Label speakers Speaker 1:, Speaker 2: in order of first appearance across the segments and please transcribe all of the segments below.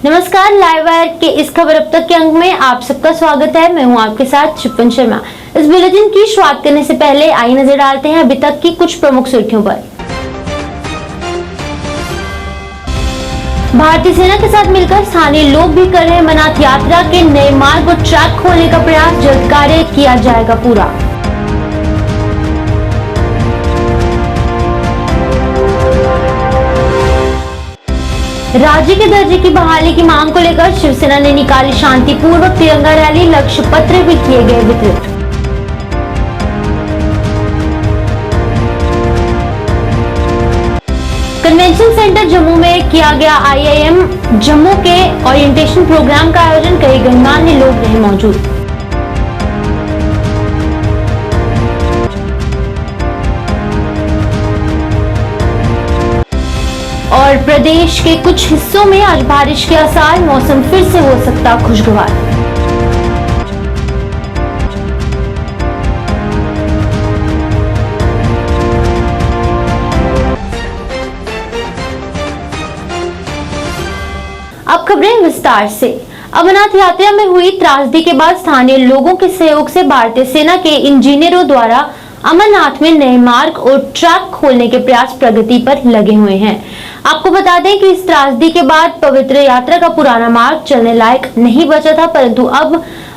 Speaker 1: नमस्कार, live wire के इस खबर अब तक के अंक में आप सबका स्वागत है। मैं हूं आपके साथ शिफन शर्मा। इस बुलेटिन की शुरुआत करने से पहले आइए नजर डालते हैं अभी तक की कुछ प्रमुख सुर्खियों पर। भारतीय सेना के साथ मिलकर स्थानीय लोग भी कर रहे हैं अमरनाथ यात्रा के नए मार्ग और ट्रैक खोलने का प्रयास, जल्द कार्य किया जाएगा पूरा। राज्य के दर्जे की बहाली की मांग को लेकर शिवसेना ने निकाली शांतिपूर्वक तिरंगा रैली, लक्ष्य पत्र भी किए गए वितरित। कन्वेंशन सेंटर जम्मू में किया गया IIM जम्मू के ओरिएंटेशन प्रोग्राम का आयोजन, कई गणमान्य लोग रहे मौजूद। और प्रदेश के कुछ हिस्सों में आज बारिश के आसार, मौसम फिर से हो सकता खुशगवार। अब खबरें विस्तार से। अमरनाथ यात्रा में हुई त्रासदी के बाद स्थानीय लोगों के सहयोग से भारतीय सेना के इंजीनियरों द्वारा अमरनाथ में नए मार्ग और ट्रैक खोलने के प्रयास प्रगति पर लगे हुए हैं। आपको बता दें कि इस त्रासदी के बाद पवित्र यात्रा का पुराना मार्ग चलने लायक नहीं बचा था, परंतु अब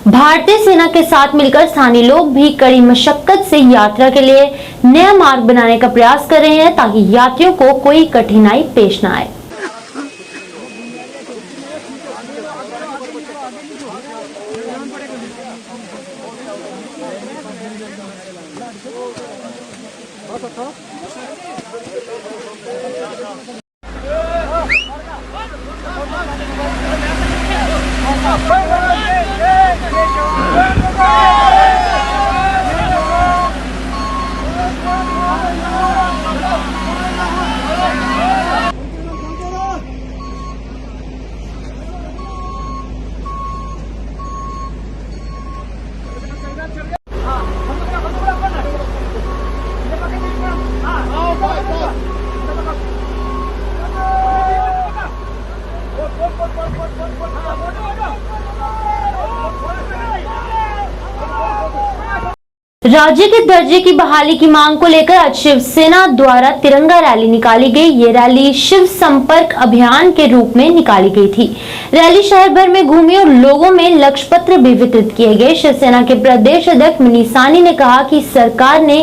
Speaker 1: भारतीय सेना के साथ मिलकर स्थानीय लोग भी कड़ी मशक्कत से यात्रा के लिए नया मार्ग बनाने का प्रयास कर रहे हैं, ताकि यात्रियों को कोई कठिनाई पेश न आए। राज्य के दर्जे की बहाली की मांग को लेकर आज शिवसेना द्वारा तिरंगा रैली निकाली गई। ये रैली शिव संपर्क अभियान के रूप में निकाली गई थी। रैली शहर भर में घूमी और लोगों में लक्ष्य पत्र भी वितरित किए गए। शिवसेना के प्रदेश अध्यक्ष मनीष साहनी ने कहा कि सरकार ने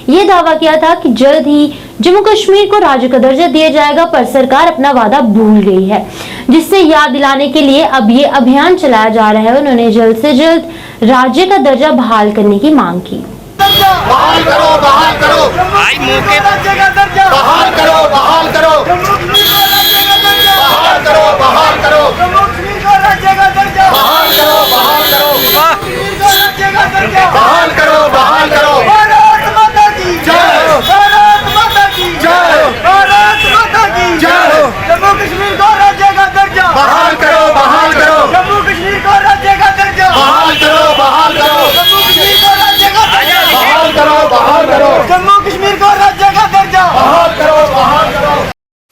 Speaker 1: ये दावा किया था कि जल्द ही जम्मू कश्मीर को राज्य का दर्जा दिया जाएगा, पर सरकार अपना वादा भूल गई है, जिससे याद दिलाने के लिए अब ये अभियान चलाया जा रहा है। उन्होंने जल्द से जल्द राज्य का दर्जा बहाल करने की मांग की।
Speaker 2: बहाल करो, बहाल करो,
Speaker 3: आई मौके
Speaker 2: बहाल करो, बहाल करो, बहाल करो, बहाल करो, बहाल करो, बहाल करो, बहाल करो, बहाल करो।
Speaker 4: भारत माता की जय, भारत माता की जय, भारत माता की जय। जम्मू कश्मीर को राज्य का दर्जा
Speaker 2: बहाल करो, बहाल करो,
Speaker 4: जम्मू कश्मीर को राज्य का दर्जा
Speaker 2: बहाल करो, बहाल करो,
Speaker 4: जम्मू कश्मीर को राज्य का दर्जा
Speaker 2: बहाल करो, बहाल करो,
Speaker 4: जम्मू कश्मीर को राज्य का दर्जा
Speaker 2: बहाल करो, बहाल करो।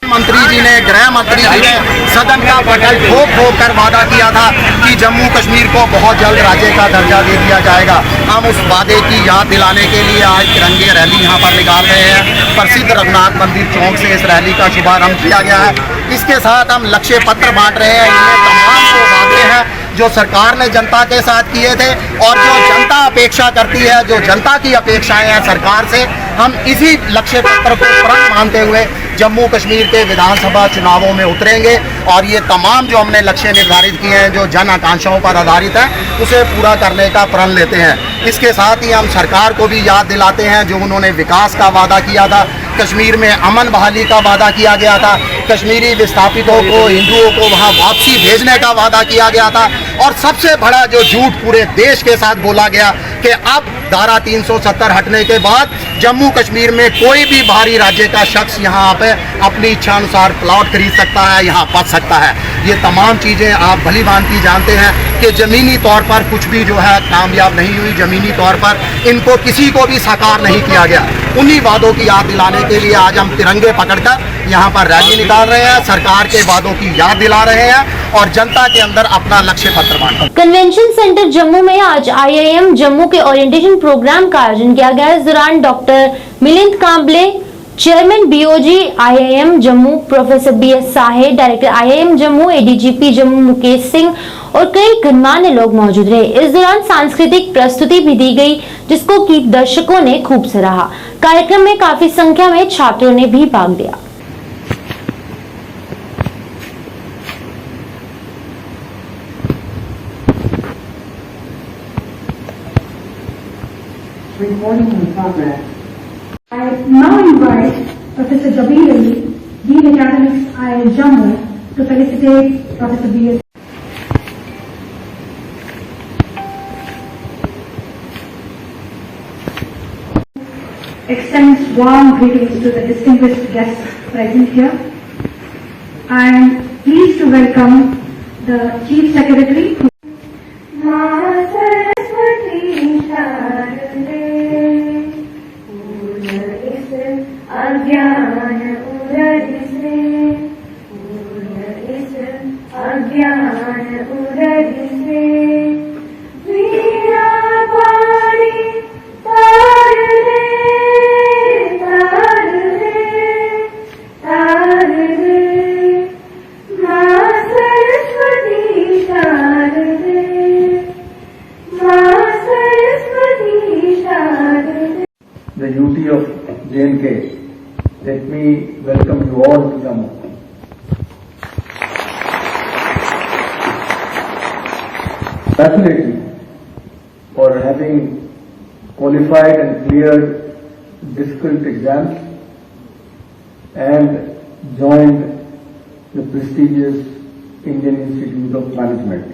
Speaker 2: मंत्री जी ने, गृह मंत्री जी ने सदन का बजट ठोक ठोक कर वादा किया था कि जम्मू कश्मीर को बहुत जल्द राज्य का दर्जा दे दिया जाएगा। हम उस वादे की याद दिलाने के लिए आज तिरंगे रैली यहाँ पर निकाल रहे हैं। प्रसिद्ध रघुनाथ मंदिर चौक से इस रैली का शुभारंभ किया गया है। इसके साथ हम लक्ष्य पत्र बांट रहे हैं। इनमें तमाम जो वादे हैं जो सरकार ने जनता के साथ किए थे और जो जनता अपेक्षा करती है, जो जनता की अपेक्षाएं हैं सरकार से, हम इसी लक्ष्य पत्र को प्रण मानते हुए जम्मू कश्मीर के विधानसभा चुनावों में उतरेंगे और ये तमाम जो हमने लक्ष्य निर्धारित किए हैं, जो जन आकांक्षाओं पर आधारित है, उसे पूरा करने का प्रण लेते हैं। इसके साथ ही हम सरकार को भी याद दिलाते हैं जो उन्होंने विकास का वादा किया था, कश्मीर में अमन बहाली का वादा किया गया था, कश्मीरी विस्थापितों को, हिंदुओं को वहाँ वापसी भेजने का वादा किया गया था, और सबसे बड़ा जो झूठ पूरे देश के साथ बोला गया कि अब धारा 370 हटने के बाद जम्मू कश्मीर में कोई भी बाहरी राज्य का शख्स यहाँ पे अपनी इच्छा अनुसार प्लॉट खरीद सकता है, यहाँ बच सकता है। ये तमाम चीज़ें आप भली भांति जानते हैं कि ज़मीनी तौर पर कुछ भी जो है कामयाब नहीं हुई। ज़मीनी तौर पर इनको किसी को भी साकार नहीं किया गया। उन्हीं वादों की याद दिलाने के लिए आज हम तिरंगे पकड़कर यहाँ पर रैली निकाल रहे हैं, सरकार के वादों की याद दिला रहे हैं और जनता के अंदर अपना लक्ष्य पत्र बांटा।
Speaker 1: कन्वेंशन सेंटर जम्मू में आज IIM जम्मू के ओरिएंटेशन प्रोग्राम का आयोजन किया गया। इस दौरान doctor Milind Kamble, chairman BOG IIM Jammu, professor BS Sahe, director IIM Jammu, ADGP Jammu Mukesh Singh और कई गणमान्य लोग मौजूद रहे। इस दौरान सांस्कृतिक प्रस्तुति भी दी गई, जिसको कि दर्शकों ने खूब सराहा। कार्यक्रम में काफी संख्या में छात्रों ने भी भाग लिया।
Speaker 3: Recording in progress. I now invite Professor Jabir Ali, Dean Academics IIM Jammu, to felicitate Professor BS. Extends warm greetings to the distinguished guests present here. I am pleased to welcome the Chief Secretary.
Speaker 5: The UT of J&K, let me welcome you all to Jammu. Congratulate you for having qualified and cleared difficult exams and joined the prestigious Indian Institute of Management.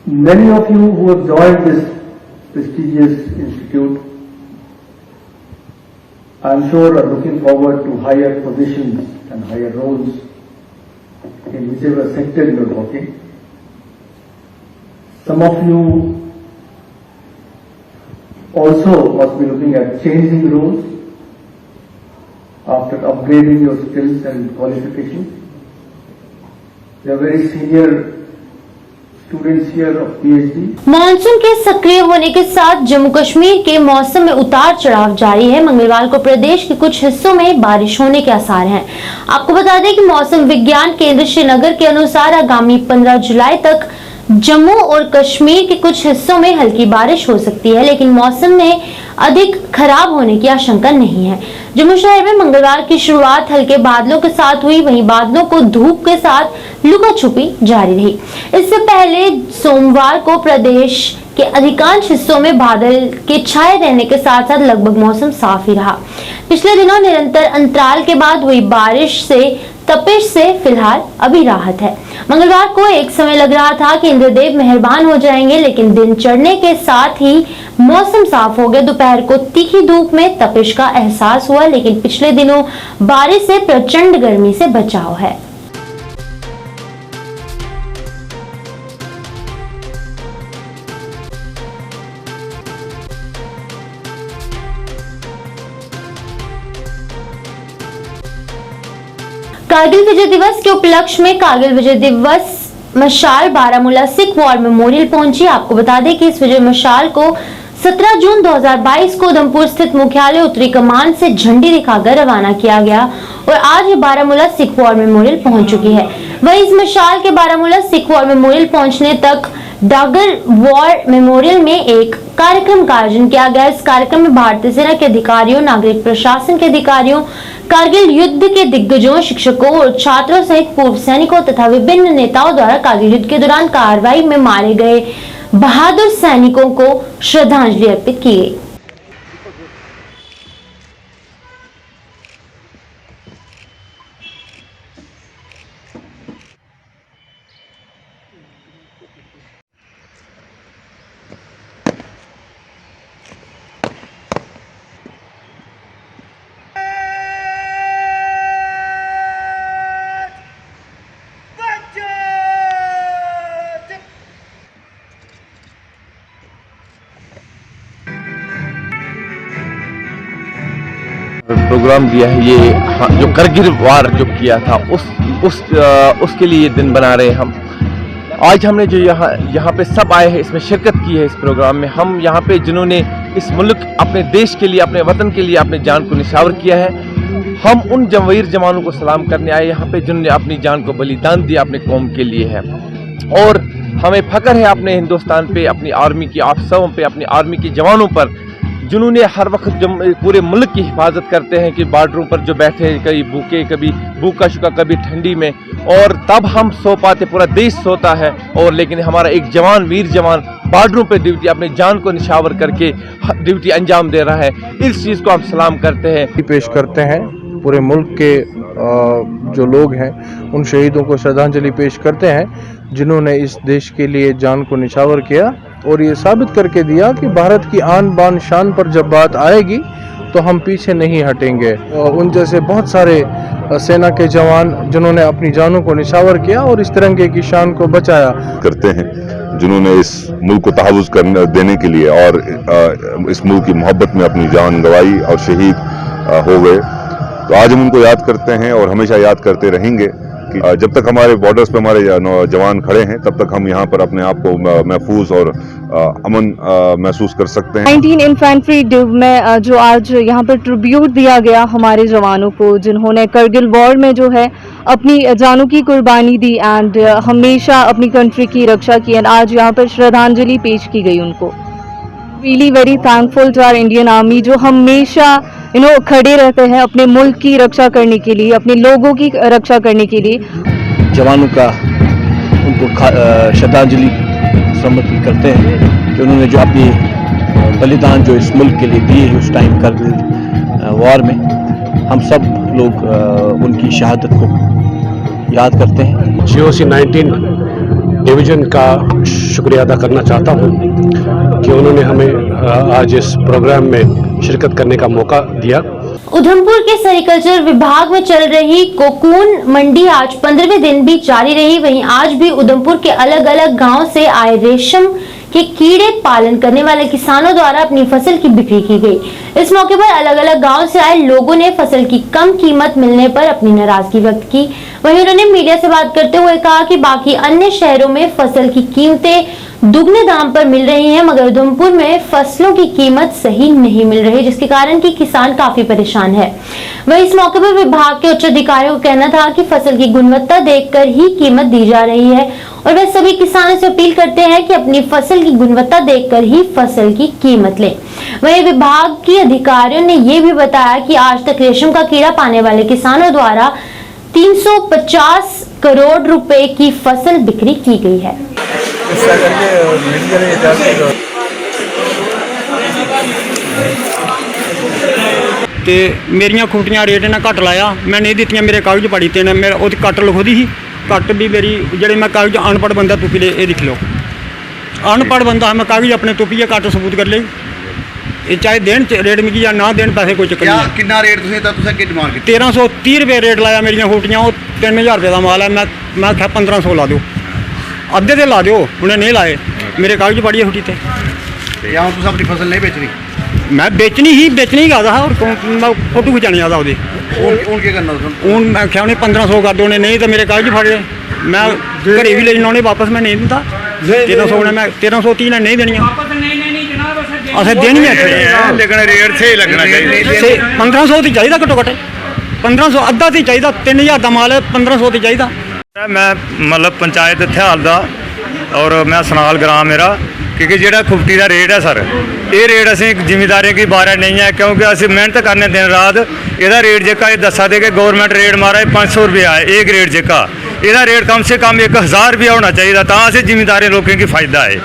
Speaker 5: Many of you who have joined this prestigious institute, I am sure, are looking forward to higher positions and higher roles in whichever sector you are working. Some of you also must be looking at changing roles after upgrading your skills and qualifications. They are very senior students here of PhD.
Speaker 1: Monsoon के सक्रिय होने के साथ जम्मू कश्मीर के मौसम में उतार चढ़ाव जारी है। मंगलवार को प्रदेश के कुछ हिस्सों में बारिश होने के आसार हैं। आपको बता दें कि मौसम विज्ञान केंद्र श्रीनगर के अनुसार आगामी 15 जुलाई तक जम्मू और कश्मीर के कुछ हिस्सों में हल्की बारिश हो सकती है, लेकिन मौसम में अधिक खराब होने की आशंका नहीं है। जम्मू शहर में मंगलवार की शुरुआत हल्के बादलों के साथ हुई, वहीं बादलों को धूप के साथ लुका छुपी जारी रही। इससे पहले सोमवार को प्रदेश के अधिकांश हिस्सों में बादल के छाए रहने के साथ साथ लगभग मौसम साफ ही रहा। पिछले दिनों निरंतर अंतराल के बाद हुई बारिश से तपिश से फिलहाल अभी राहत है। मंगलवार को एक समय लग रहा था कि इंद्रदेव मेहरबान हो जाएंगे, लेकिन दिन चढ़ने के साथ ही मौसम साफ हो गया। दोपहर को तीखी धूप में तपिश का एहसास हुआ, लेकिन पिछले दिनों बारिश से प्रचंड गर्मी से बचाव है। कारगिल विजय दिवस के उपलक्ष्य में कारगिल विजय दिवस मशाल बारामूला सिख वॉर मेमोरियल पहुंची। आपको बता दें कि इस विजय मशाल को 17 जून 2022 को उधमपुर स्थित मुख्यालय उत्तरी कमान से झंडी दिखाकर रवाना किया गया और आज ये बारामूला सिख वॉर मेमोरियल पहुंच चुकी है। वहीं इस मशाल के बारामूला सिख वॉर मेमोरियल पहुंचने तक डागर वॉर मेमोरियल में एक कार्यक्रम का आयोजन किया गया। इस कार्यक्रम में भारतीय सेना के अधिकारियों, नागरिक प्रशासन के अधिकारियों, कारगिल युद्ध के दिग्गजों, शिक्षकों और छात्रों सहित पूर्व सैनिकों तथा विभिन्न नेताओं द्वारा कारगिल युद्ध के दौरान कार्रवाई में मारे गए बहादुर सैनिकों को श्रद्धांजलि अर्पित की गई।
Speaker 6: प्रोग्राम दिया है, ये जो करगिल वार जो किया था उसके लिए ये दिन बना रहे हैं हम। आज हमने जो यहाँ पे सब आए हैं, इसमें शिरकत की है इस प्रोग्राम में। हम यहाँ पे जिन्होंने इस मुल्क, अपने देश के लिए, अपने वतन के लिए अपने जान को निछावर किया है, हम उन वीर जवानों को सलाम करने आए यहाँ पे जिन्होंने अपनी जान को बलिदान दिया अपने कौम के लिए है। और हमें फ़ख्र है अपने हिंदुस्तान पे, अपनी आर्मी की अफसरों पे, अपनी आर्मी के जवानों पर, जिन्होंने हर वक्त पूरे मुल्क की हिफाजत करते हैं कि बॉर्डरों पर जो बैठे हैं, कभी भूखे, कभी भूखा शुका, कभी ठंडी में, और तब हम सो पाते, पूरा देश सोता है, और लेकिन हमारा एक जवान, वीर जवान बॉर्डरों पे ड्यूटी, अपनी जान को निछावर करके ड्यूटी अंजाम दे रहा है। इस चीज़ को हम सलाम करते हैं,
Speaker 5: पेश करते हैं। पूरे मुल्क के जो लोग हैं उन शहीदों को श्रद्धांजलि पेश करते हैं जिन्होंने इस देश के लिए जान को निछावर किया और ये साबित करके दिया कि भारत की आन बान शान पर जब बात आएगी तो हम पीछे नहीं हटेंगे। उन जैसे बहुत सारे सेना के जवान जिन्होंने अपनी जानों को निछावर किया और इस तिरंगे की शान को बचाया
Speaker 7: करते हैं, जिन्होंने इस मुल्क को तहफ़्फ़ुज़ करने देने के लिए और इस मुल्क की मोहब्बत में अपनी जान गंवाई और शहीद हो गए। तो आज हम उनको याद करते हैं और हमेशा याद करते रहेंगे कि जब तक हमारे बॉर्डर्स पे हमारे जवान खड़े हैं तब तक हम यहाँ पर अपने आप को महफूज और अमन महसूस कर सकते हैं।
Speaker 8: 19 इन्फेंट्री डिव में जो आज यहाँ पर ट्रिब्यूट दिया गया हमारे जवानों को जिन्होंने करगिल वॉर में जो है अपनी जानों की कुर्बानी दी एंड हमेशा अपनी कंट्री की रक्षा की, एंड आज यहाँ पर श्रद्धांजलि पेश की गई उनको। Really very thankful to our Indian army जो हमेशा खड़े रहते हैं अपने मुल्क की रक्षा करने के लिए, अपने लोगों की रक्षा करने के लिए।
Speaker 9: जवानों का उनको श्रद्धांजलि समर्पित करते हैं कि उन्होंने जो अपनी बलिदान जो इस मुल्क के लिए दिए उस टाइम करगिल वॉर में, हम सब लोग उनकी शहादत को याद करते हैं।
Speaker 10: GOC 19 डिवीज़न का शुक्रिया अदा करना चाहता हूँ कि उन्होंने हमें आज इस प्रोग्राम में शिरकत करने का मौका दिया।
Speaker 1: उधमपुर के सेरिकल्चर विभाग में चल रही कोकून मंडी आज 15वें दिन भी जारी रही। वहीं आज भी उधमपुर के अलग अलग गांव से आए रेशम के कीड़े पालन करने वाले किसानों द्वारा अपनी फसल की बिक्री की गई। इस मौके पर अलग अलग गांव से आए लोगों ने फसल की कम कीमत मिलने पर अपनी नाराजगी व्यक्त की। वहीं उन्होंने मीडिया से बात करते हुए कहा कि बाकी अन्य शहरों में फसल की कीमतें दुगने दाम पर मिल रही हैं, मगर उधमपुर में फसलों की कीमत सही नहीं मिल रही, जिसके कारण कि किसान काफी परेशान है। वहीं इस मौके पर विभाग के उच्च अधिकारियों का कहना था कि फसल की गुणवत्ता देखकर ही कीमत दी जा रही है और वे सभी किसानों से अपील करते हैं कि अपनी फसल की गुणवत्ता देखकर ही फसल की कीमत लें। वहीं विभाग के अधिकारियों ने ये भी बताया कि आज तक रेशम का कीड़ा पाने वाले किसानों द्वारा 350 करोड़ रुपए की फसल बिक्री की गई है।
Speaker 11: ते मेरिया खूटियां रेट इन्हें घट लाया, मैं नहीं दित्तियां, मेरे कागज पड़ी ते मेरा वो घट लिखोदी ही घट भी मेरी जेडे मैं कागज अनपढ़ बंदा तुपी ले, ये लिख लो अनपढ़ बंदा मैं कागज अपने तुपिए घट सबूत कर ले, ये चाहे देन रेट मिगी या ना देन पैसे कोई चक्कर नहीं।
Speaker 2: कितना रेट तुसीं डिमांड की?
Speaker 11: 1330 रुपये रेट लाया मेरिया खूटियां, वो 3000 रुपये का माल है। मैं आख्या 1500 ला दो, अद्धे ते ला दो, उन्हें नहीं लाए, मेरे कागज पड़ी खूटी ते।
Speaker 2: या तुम अपनी फसल नहीं बेचनी?
Speaker 11: मैं बेचनी ही गा था और मैं फोटो खिंचाने आता वो हूँ मैं आख्या उन्हें 1500 कर दो, नहीं तो मेरे कागज फड़े, मैं घरे भी ले जाना, उन्हें वापस मैं नहीं दिता। 1300 ने मैं 1330 ने नहीं देनी, असें देनी है
Speaker 7: लेकिन रेट सही लगना चाहिए।
Speaker 11: 1500 तो चाहिए घट्टो घट्ट, 1500 अद्धा तो चाहिए, 3000 का माल है, 1500 तो चाहिए।
Speaker 12: मैं मतलब पंचायत इत्थेहाल दा और मैं सनाल ग्राम मेरा, क्योंकि जो खुफ्टी का रेट है सर, ये रेट असी जिमीदारों की बारे नहीं है, क्योंकि असी मेहनत करने दिन रात। यदा रेट जेका ये दसा दे कि गौरमेंट रेट मारा 500 रुपया है एक रेट जेका, यदा रेट कम से कम 1000 रुपया होना चाहिए, तो अस जिमीदारे लोगों की फायदा है।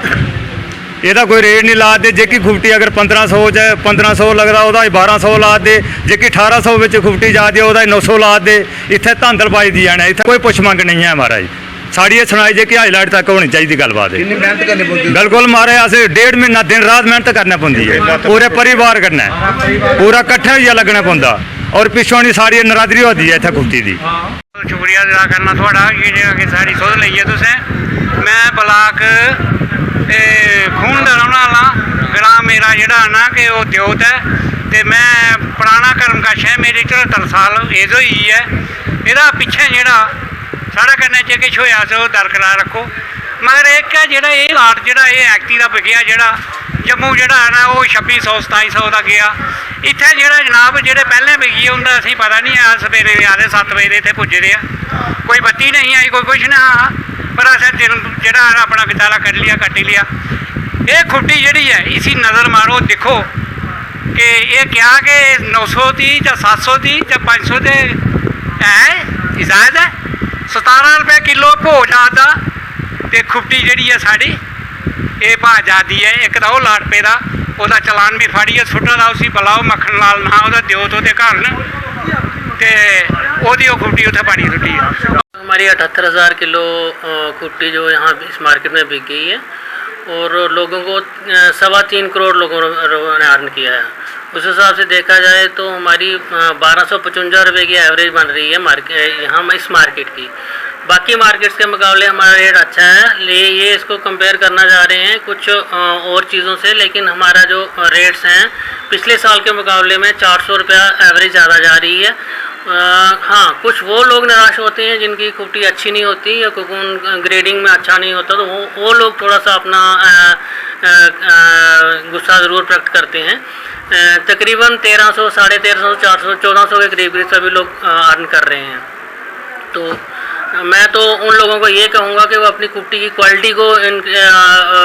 Speaker 12: यदा कोई रेट नहीं ला दे, जेकी खुफ्टी अगर 1500 जाए 1500 लगता वह 1200 ला दे, जेकी 1800 में खुफ्टी जा दी वह 900 ला दे। इतने धांधल पाई दी जाना, इतने कोई पुछ मंग नहीं है महाराज। साड़ी ये सुनाई जे कि हाईलाइट तक होनी चाहिए गलबात है। बिल्कुल मारे अस 1.5 महीना दिन रात मेहनत करना पौंदी है, पूरे परिवार करना पूरा कट्ठा होइया लगना पौंदा, और पिछों नहीं सारी नरादरी होती है इतने खुफ्टी की।
Speaker 13: शुक्रिया अदा करना थोड़ा कि सारी सोच ली है तुसें। मैं ब्लाक खून का रौहने वाला, ग्राम मेरा जोड़ा ना कि वो त्योत है, ਤੇ ਮੈਂ ਪੁਰਾਣਾ ਕਰਮਕਸ਼ ਹੈ, ਮੇਰੀ 74 ਸਾਲ ਏਜ ਹੋਈ ਹੈ। ਇਹਦਾ ਪਿੱਛੇ ਜਿਹੜਾ ਸਾਡਾ ਕਰਨਾ ਜੇ ਕੁਛ ਹੋਇਆ ਸੋ ਦਰਕਰਾਰ ਰੱਖੋ। मगर एक है ਜਿਹੜਾ ਇਹ ਲਾਟ ਜਿਹੜਾ ਇਹ ਐਕਟੀ ਦਾ ਵਿਕਿਆ ਜਿਹੜਾ ਜੰਮੂ ਜਿਹੜਾ ਹੈ ਨਾ ਉਹ 2600 2700 ਦਾ ਗਿਆ। ਇੱਥੇ ਜਿਹੜਾ ਜਨਾਬ ਜਿਹੜੇ ਪਹਿਲੇ ਵਿਕੀ ਹੁੰਦਾ ਅਸੀਂ ਪਤਾ ਨਹੀਂ ਆ ਸਵੇਰੇ ਆਦੇ 7 ਵਜੇ ਦੇ ਇੱਥੇ ਪੁੱਜੇ ਦੇ ਆ, ਕੋਈ ਬੱਤੀ नहीं आई कोई कुछ ना, पर असें दिन ਜਿਹੜਾ अपना गुजारा कर लिया कट लिया। ये खुट्टी ਜਿਹੜੀ है इसी नज़र मारो देखो कि ये क्या कि 900 दी या 700 दी या 500 दे है इजाज़त है। 17 रुपये किलो भो जाता ਤੇ ਖੁੱਟੀ ਜਿਹੜੀ ਹੈ ਸਾਡੀ ਇਹ ਭਾਅ ਜਾਂਦੀ ਹੈ। ਇੱਕ ਤਾਂ ਉਹ ਲਾਟ ਪੇ ਦਾ ਉਹਦਾ ਚਲਾਨ ਵੀ ਫਾੜੀਏ ਸੁੱਟਣ ਦਾ ਉसी ਬੁਲਾਓ ਮੱਖਣ ਲਾਲ ਨਾ ਉਹਦਾ ਦਿਓ ਤੋਂ ਤੇ ਘਰ ਨੇ ਤੇ ਉਹਦੀ ਉਹ ਖੁੱਟੀ ਉੱਥੇ ਪਾੜੀ ਸੁੱਟੀ है।
Speaker 14: हमारी 78,000 किलो खुट्टी जो यहाँ इस मार्केट में बिक गई है और लोगों को 3.25 करोड़ लोगों ने अर्न किया है। उस हिसाब से देखा जाए तो हमारी 1255 रुपये की एवरेज बन रही है मार्केट यहाँ इस मार्केट की। बाकी मार्केट्स के मुकाबले हमारा रेट अच्छा है। ये इसको कंपेयर करना जा रहे हैं कुछ और चीज़ों से, लेकिन हमारा जो रेट्स हैं पिछले साल के मुकाबले में 400 रुपया एवरेज ज़्यादा जा रही है। हाँ, कुछ वो लोग निराश होते हैं जिनकी खुट्टी अच्छी नहीं होती या कोकून ग्रेडिंग में अच्छा नहीं होता, तो वो लोग थोड़ा सा अपना गुस्सा ज़रूर प्रकट करते हैं। तकरीबन 1300, 1350, 400, 1400 के करीब सभी लोग अर्न कर रहे हैं। तो मैं तो उन लोगों को ये कहूँगा कि वो अपनी कुट्टी की क्वालिटी को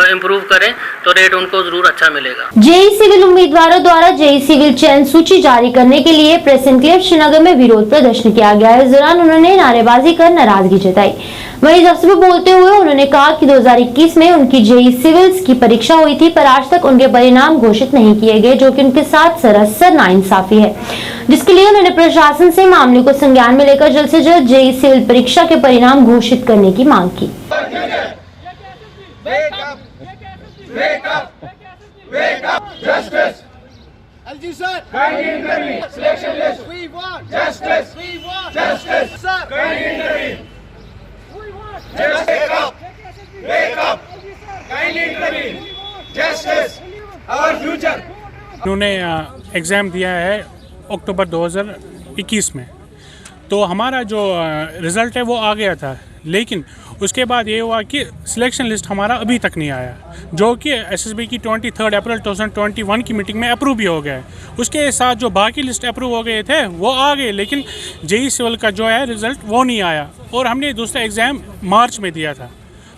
Speaker 14: इम्प्रूव करें तो रेट उनको ज़रूर अच्छा मिलेगा।
Speaker 1: जेई सिविल उम्मीदवारों द्वारा जेई सिविल चयन सूची जारी करने के लिए प्रेस एनक्लेव श्रीनगर में विरोध प्रदर्शन किया गया। इस दौरान उन्होंने नारेबाजी कर नाराजगी जताई। वहीं इस अवसर पर बोलते हुए उन्होंने कहा कि 2021 में उनकी जेई सिविल्स की परीक्षा हुई थी, पर आज तक उनके परिणाम घोषित नहीं किए गए, जो कि उनके साथ सरासर नाइंसाफी है, जिसके लिए उन्होंने प्रशासन से मामले को संज्ञान में लेकर जल्द से जल्द जेई सिविल परीक्षा के परिणाम घोषित करने की मांग की।
Speaker 10: उन्होंने एग्ज़ाम दिया है अक्टूबर 2021 में, तो हमारा जो रिज़ल्ट है वो आ गया था, लेकिन उसके बाद ये हुआ कि सिलेक्शन लिस्ट हमारा अभी तक नहीं आया, जो कि एसएसबी की 23 अप्रैल 2021 की मीटिंग में अप्रूव भी हो गया है। उसके साथ जो बाकी लिस्ट अप्रूव हो गए थे वो आ गए, लेकिन जेई सिविल का जो है रिज़ल्ट वो नहीं आया। और हमने दूसरा एग्ज़ाम मार्च में दिया था,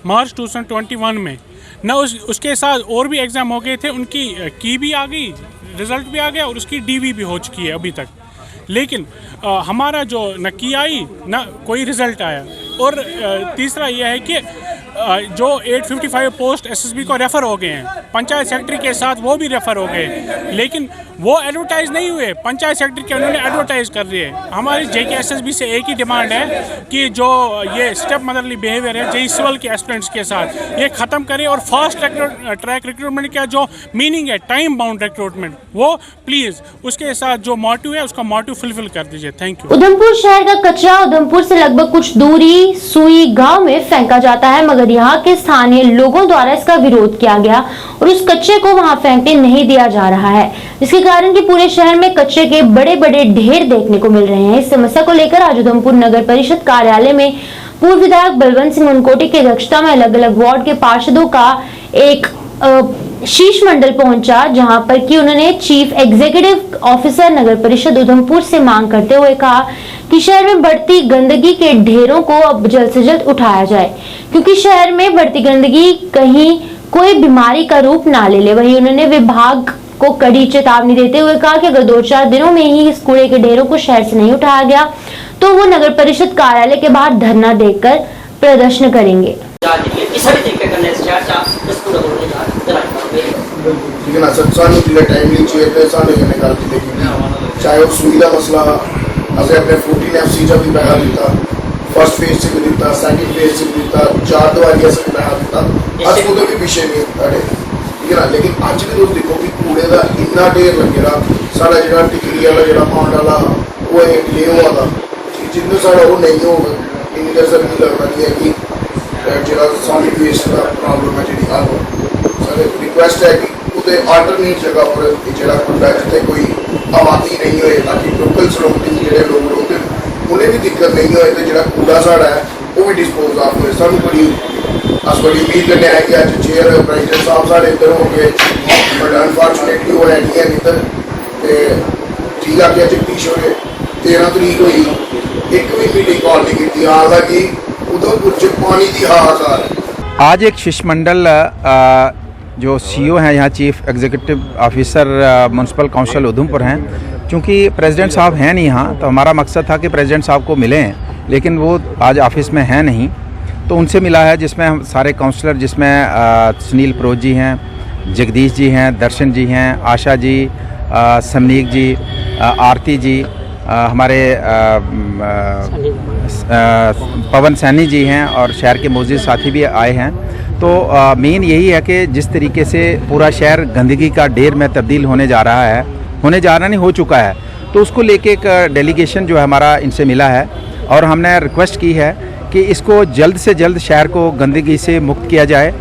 Speaker 10: मार्च 2021 में ना। उसके साथ और भी एग्ज़ाम हो गए थे, उनकी की भी आ गई, रिज़ल्ट भी आ गया और उसकी डीवी भी हो चुकी है अभी तक, लेकिन हमारा जो न की आई ना कोई रिज़ल्ट आया। और तीसरा यह है कि जो 855 पोस्ट एसएसबी को रेफ़र हो गए हैं, पंचायत सेक्रेटरी के साथ वो भी रेफ़र हो गए, लेकिन वो एडवर्टाइज़ नहीं हुए, पंचायत सेक्रेटरी के उन्होंने एडवर्टाइज़ कर दिए। हमारी जेके एसएसबी से एक ही डिमांड है कि जो ये स्टेप मदरली बिहेवियर है जेई सिविल के एस्पिरेंट्स के साथ, ये ख़त्म करें और फास्ट ट्रैक रिक्रूटमेंट का जो मीनिंग है टाइम बाउंड रिक्रूटमेंट, वो प्लीज़ उसके साथ जो मोटिव है उसका मोटिव फुलफिल कर दीजिए। Thank you.
Speaker 1: उधमपुर शहर का कचरा उधमपुर से लगभग कुछ दूरी सुई गांव में फेंका जाता है, मगर यहाँ के स्थानीय लोगों द्वारा इसका विरोध किया गया और उस कचरे को वहाँ फेंकने नहीं दिया जा रहा है, जिसके कारण कि पूरे शहर में कचरे के बड़े बड़े ढेर देखने को मिल रहे हैं। इस समस्या को लेकर आज उधमपुर नगर परिषद कार्यालय में पूर्व विधायक बलवंत सिंह मनकोटी की अध्यक्षता में अलग अलग वार्ड के पार्षदों का एक शीर्ष मंडल पहुंचा, जहां पर कि उन्होंने चीफ एग्जीक्यूटिव ऑफिसर नगर परिषद उधमपुर से मांग करते हुए कहा कि शहर में बढ़ती गंदगी के ढेरों को अब जल्द से जल्द उठाया जाए, क्योंकि शहर में बढ़ती गंदगी कहीं कोई बीमारी का रूप ना ले ले। वहीं उन्होंने विभाग को कड़ी चेतावनी देते हुए कहा कि अगर 2-4 दिनों में ही इस कूड़े के ढेरों को शहर से नहीं उठाया गया तो वो नगर परिषद कार्यालय के बाहर धरना देकर प्रदर्शन करेंगे।
Speaker 2: चाहे वो सुई का मसला असें अपने 14 FC चा भी पैसा दिता, फर्स्ट फेज से भी दिता, सेकंड फेज से भी दिता, 4 दवाइयां से भी पैसा दिता, अस कोई भी पीछे नहीं खड़े, ठीक है ना। लेकिन अज भी तुम देखो कि कूड़े का इन्ना ढेर लगे सारा जो टिकरी वाला जो पाउंड वाला वो नहीं हुआ था, जिन्होंने सारा वो नहीं होगा इन्नी देर से नहीं लगना नहीं है कि जो सॉलिड वेस्ट का प्रॉब्लम है जी हल हो। सारे रिक्वेस्ट है कि उसे अल्टरनेट जगह पर जो कूड़ा जितने कोई आबादी नहीं होए, ताकि लोकल सराउंडिंग जो लोग रौंदे उन्हें भी दिक्कत नहीं होए, तो जो कूड़ा साढ़ा है वो भी डिस्पोज ऑफ होए। सानू बड़ी अस बड़ी उम्मीद करने आए कि अज चेयर प्रेजिडेंट साहब साढ़े इधर हो गए, बट अनफॉर्चुनेटली वो है नहीं है इधर। तो ठीक है कि जगदीश होरे 13 तरीक हुई एक भी मीटिंग कॉल नहीं की, हालांकि उधमपुर च पानी की हाहाकार है।
Speaker 15: आज एक शिष्टमंडल जो सीईओ हैं यहाँ chief executive officer municipal council Udhampur हैं, चूँकि प्रेसिडेंट साहब हैं नहीं यहाँ, तो हमारा मकसद था कि प्रेसिडेंट साहब को मिलें, लेकिन वो आज ऑफिस में हैं नहीं, तो उनसे मिला है, जिसमें हम सारे काउंसलर, जिसमें सुनील प्रोज जी हैं, जगदीश जी हैं, दर्शन जी हैं, आशा जी, समनीक जी, आरती जी, हमारे पवन सैनी जी हैं, और शहर के मौजूद साथी भी आए हैं। तो मेन यही है कि जिस तरीके से पूरा शहर गंदगी का ढेर में तब्दील होने जा रहा है, नहीं हो चुका है, तो उसको लेके एक डेलीगेशन जो है हमारा इनसे मिला है, और हमने रिक्वेस्ट की है कि इसको जल्द से जल्द शहर को गंदगी से मुक्त किया जाए।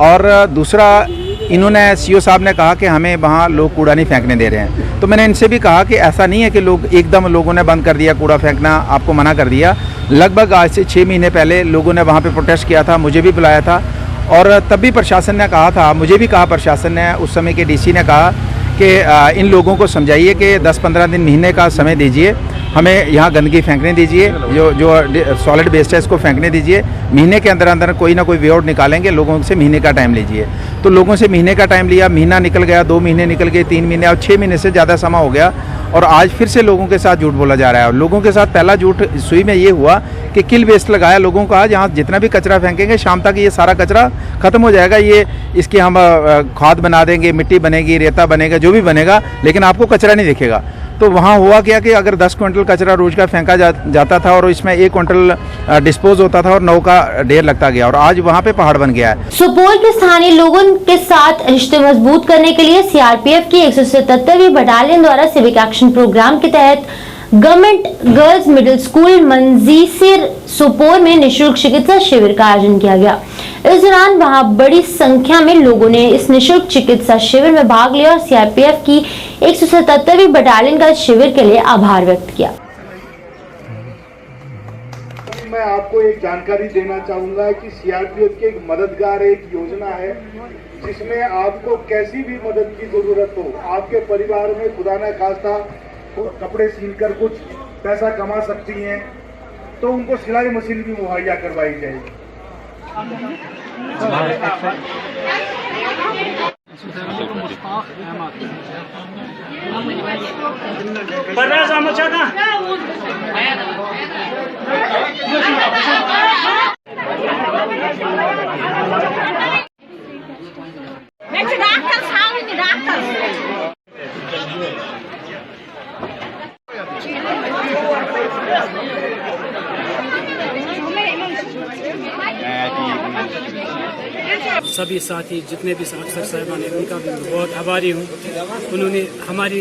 Speaker 15: और दूसरा, इन्होंने सीईओ साहब ने कहा कि हमें वहाँ लोग कूड़ा नहीं फेंकने दे रहे हैं, तो मैंने इनसे भी कहा कि ऐसा नहीं है कि लोगों ने बंद कर दिया कूड़ा फेंकना, आपको मना कर दिया। लगभग आज से 6 महीने पहले लोगों ने वहाँ पे प्रोटेस्ट किया था, मुझे भी बुलाया था, और तब भी प्रशासन ने कहा था, मुझे भी कहा प्रशासन ने, उस समय के डीसी ने कहा कि इन लोगों को समझाइए कि 10-15 दिन, महीने का समय दीजिए, हमें यहाँ गंदगी फेंकने दीजिए, जो सॉलिड वेस्ट है इसको फेंकने दीजिए, महीने के अंदर अंदर कोई ना कोई वे आउट निकालेंगे, लोगों से महीने का टाइम लीजिए। तो लोगों से महीने का टाइम लिया, महीना निकल गया, 2 महीने निकल गए, 3 महीने, और 6 महीने से ज़्यादा समय हो गया, और आज फिर से लोगों के साथ झूठ बोला जा रहा है। और लोगों के साथ पहला झूठ सुई में ये हुआ कि किल वेस्ट लगाया लोगों का, जहाँ जितना भी कचरा फेंकेंगे शाम तक ये सारा कचरा ख़त्म हो जाएगा, ये इसकी हम खाद बना देंगे, मिट्टी बनेगी, रेता बनेगा, जो भी बनेगा, लेकिन आपको कचरा नहीं दिखेगा। तो वहाँ हुआ क्या कि अगर 10 क्विंटल कचरा रोज का फेंका जाता था, और इसमें 1 क्विंटल डिस्पोज होता था, और 9 का ढेर लगता गया, और आज वहाँ पे पहाड़ बन गया है।
Speaker 1: सुपौल के स्थानीय लोगों के साथ रिश्ते मजबूत करने के लिए सीआरपीएफ की 177वीं बटालियन द्वारा सिविक एक्शन प्रोग्राम के तहत गवर्नमेंट गर्ल्स मिडिल स्कूल मंजीसिर सुपोर में निःशुल्क चिकित्सा शिविर का आयोजन किया गया। इस दौरान वहां बड़ी संख्या में लोगों ने इस निःशुल्क चिकित्सा शिविर में भाग लिया और सीआरपीएफ की 177वीं बटालियन का शिविर के लिए आभार व्यक्त किया।
Speaker 16: मैं आपको एक जानकारी देना चाहूंगा कि सीआरपीएफ की एक मददगार एक योजना है, जिसमें आपको कैसी भी मदद की जरूरत हो, आपके परिवार में खुदा न खास्ता कपड़े सिलकर कुछ पैसा कमा सकती हैं, तो उनको सिलाई मशीन भी मुहैया करवाई जाएगी।
Speaker 17: सभी साथी जितने भी अफसर साहिबान हैं उनका भी बहुत आभारी हूँ। उन्होंने हमारी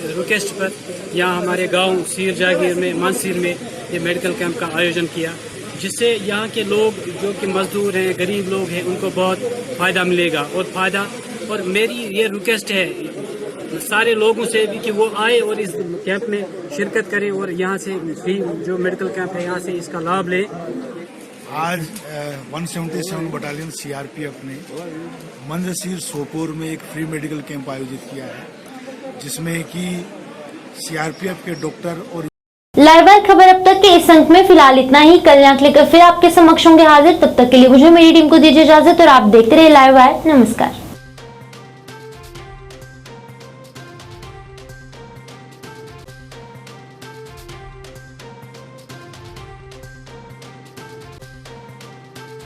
Speaker 17: रिक्वेस्ट पर यहाँ हमारे गांव सीर जागीर में मानसीर में ये मेडिकल कैंप का आयोजन किया, जिससे यहाँ के लोग जो कि मजदूर हैं, गरीब लोग हैं, उनको बहुत फ़ायदा मिलेगा। और मेरी ये रिक्वेस्ट है सारे लोगों से भी कि वो आए और इस कैंप में शिरकत करें, और यहाँ से भी जो मेडिकल कैंप है यहाँ से इसका लाभ लें।
Speaker 18: आज 177 बटालियन सीआरपीएफ ने मंजीसिर सोपोर में एक फ्री मेडिकल कैंप आयोजित किया है, जिसमें कि सीआरपीएफ के डॉक्टर और
Speaker 1: लाइव खबर अब तक के इस अंक में फिलहाल इतना ही। कल यहाँ लेकर फिर आपके समक्ष होंगे हाजिर। तब तक के लिए मुझे मेरी टीम को दीजिए इजाजत और आप देखते रहिए लाइव। नमस्कार।